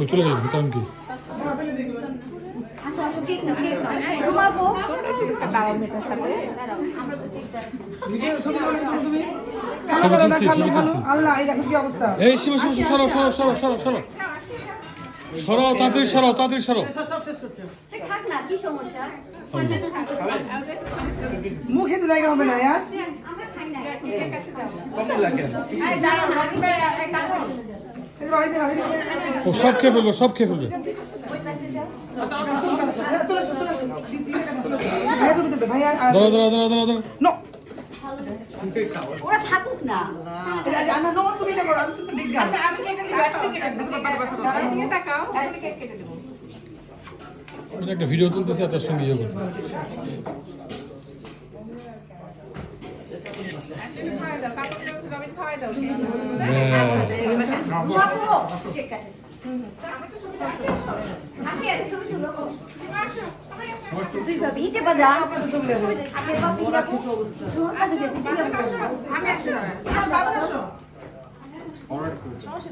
চলে যাবে কারণ কি এই সীমা সরো সরো সরো সরো সরো সরো তাড়াতাড়ি সরো তাড়াতাড়ি সরো মুখে তো জায়গা হবে না यार ও সব খেয়ে ফেলবে সব খেয়ে ফেলবে দাঁড়া দাঁড়া দাঁড়া দাঁড়া দাঁড়া ওরা থাকুক না একটা ভিডিও তুলতেছি আর তার সঙ্গে ইয়ে করতেছি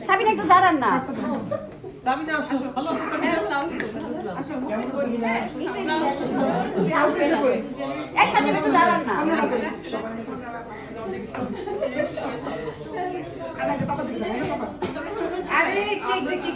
সাবিনা একটু দাঁড়ান না সাবিনা আসো ভালো আছো সাবিনা একসাথে একটু দাঁড়ান না আরে কি